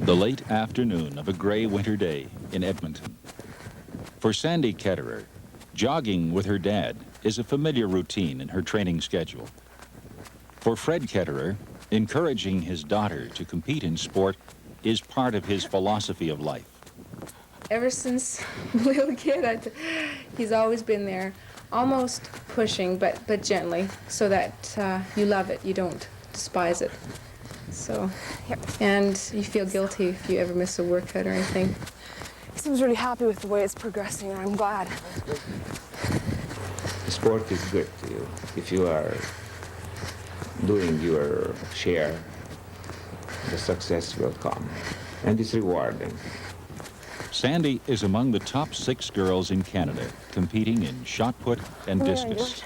The late afternoon of a gray winter day in Edmonton. For Sandy Ketterer, jogging with her dad is a familiar routine in her training schedule. For Fred Ketterer, encouraging his daughter to compete in sport is part of his philosophy of life. Ever since a little kid, he's always been there, almost pushing, but gently, so that you love it, you don't despise it. So, and you feel guilty if you ever miss a workout or anything. He seems really happy with the way it's progressing, and I'm glad. Sport is good to you. If you are doing your share, the success will come, and it's rewarding. Sandy is among the top 6 girls in Canada competing in shot put and discus.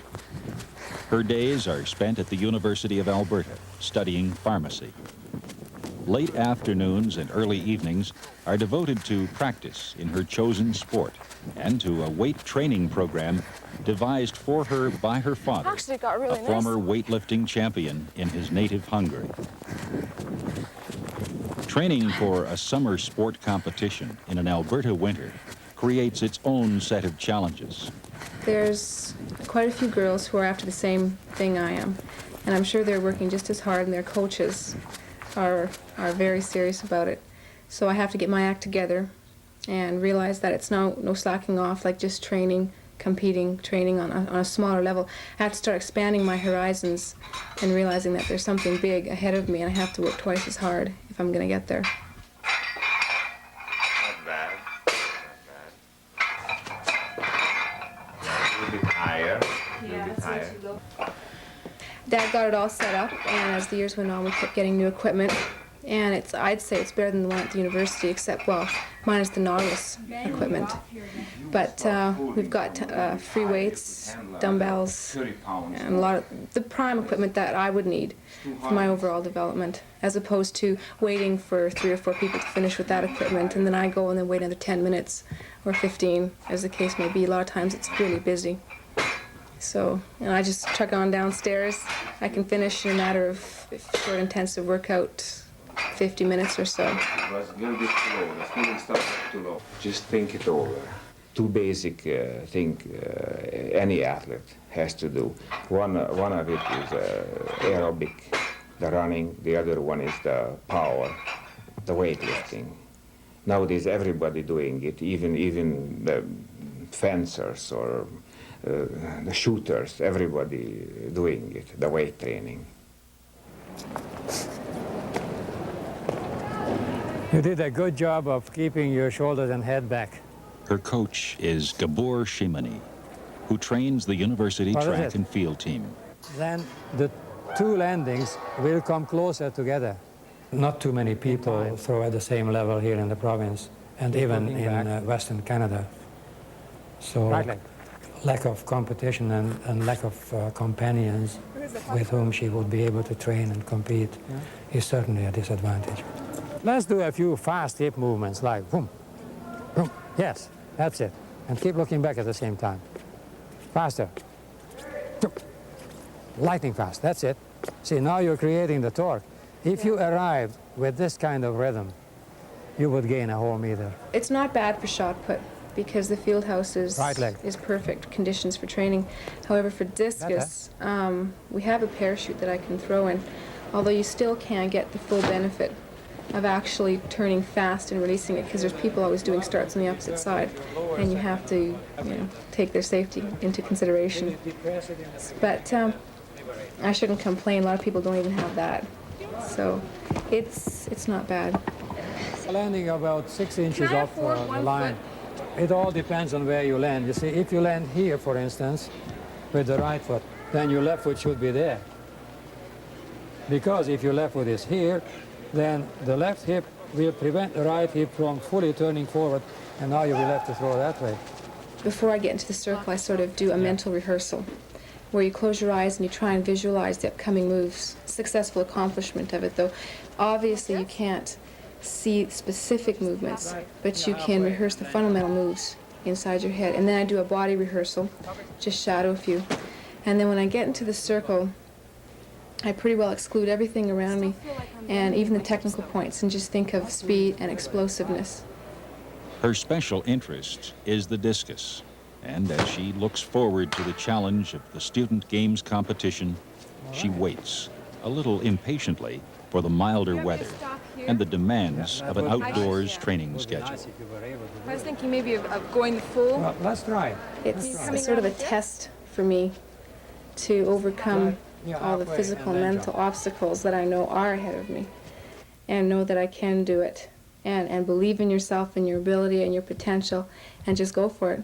Her days are spent at the University of Alberta studying pharmacy. Late afternoons and early evenings are devoted to practice in her chosen sport and to a weight training program devised for her by her father, Actually, it got really a former weightlifting champion in his native Hungary. Training for a summer sport competition in an Alberta winter creates its own set of challenges. There's quite a few girls who are after the same thing I am, and I'm sure they're working just as hard, and their coaches are very serious about it. So I have to get my act together and realize that it's no slacking off, like just training, competing, training on a smaller level. I have to start expanding my horizons and realizing that there's something big ahead of me, and I have to work twice as hard if I'm going to get there. Not bad. A little bit higher. Dad got it all set up, and as the years went on, we kept getting new equipment. And I'd say it's better than the one at the university, except, well, minus the Nautilus equipment. But we've got free weights, dumbbells, and a lot of the prime equipment that I would need for my overall development, as opposed to waiting for 3 or 4 people to finish with that equipment, and then I go and then wait another 10 minutes or 15, as the case may be. A lot of times it's really busy. So, and I just truck on downstairs. I can finish in a matter of short, intensive workout, 50 minutes or so. It was a little bit too low. The speeding started too low. Just think it over. 2 basic things any athlete has to do. One of it is aerobic, the running. The other one is the power, the weightlifting. Nowadays, everybody doing it, even the fencers or the shooters, everybody doing it, the weight training. You did a good job of keeping your shoulders and head back. Her coach is Gabor Shimony, who trains the university track and field team. Then the 2 landings will come closer together. Not too many people throw at the same level here in the province, and even in Western Canada. So lack of competition and lack of companions with whom she would be able to train and compete is certainly a disadvantage. Let's do a few fast hip movements, like boom, boom. Yes, that's it. And keep looking back at the same time. Faster. Lightning fast, that's it. See, now you're creating the torque. If you arrived with this kind of rhythm, you would gain a whole meter. It's not bad for shot put, because the field house is perfect conditions for training. However, for discus, we have a parachute that I can throw in, although you still can't get the full benefit of actually turning fast and releasing it, because there's people always doing starts on the opposite side, and you have to, take their safety into consideration. But I shouldn't complain. A lot of people don't even have that, so it's not bad. Landing about 6 inches off the line. It all depends on where you land. You see, if you land here, for instance, with the right foot, then your left foot should be there. Because if your left foot is here, then the left hip will prevent the right hip from fully turning forward, and now you'll be left to throw that way. Before I get into the circle, I sort of do a mental rehearsal, where you close your eyes and you try and visualize the upcoming moves. Successful accomplishment of it, though. Obviously, you can't see specific movements, but you can rehearse the fundamental moves inside your head. And then I do a body rehearsal, just shadow a few. And then when I get into the circle, I pretty well exclude everything around me, and even the technical points, and just think of speed and explosiveness. Her special interest is the discus, and as she looks forward to the challenge of the student games competition, she waits, a little impatiently, for the milder weather and the demands of an outdoors training schedule. I was thinking maybe of going the full. Well, let's try. It's sort of a test for me to overcome all the physical and mental obstacles that I know are ahead of me, and know that I can do it, and believe in yourself and your ability and your potential, and just go for it.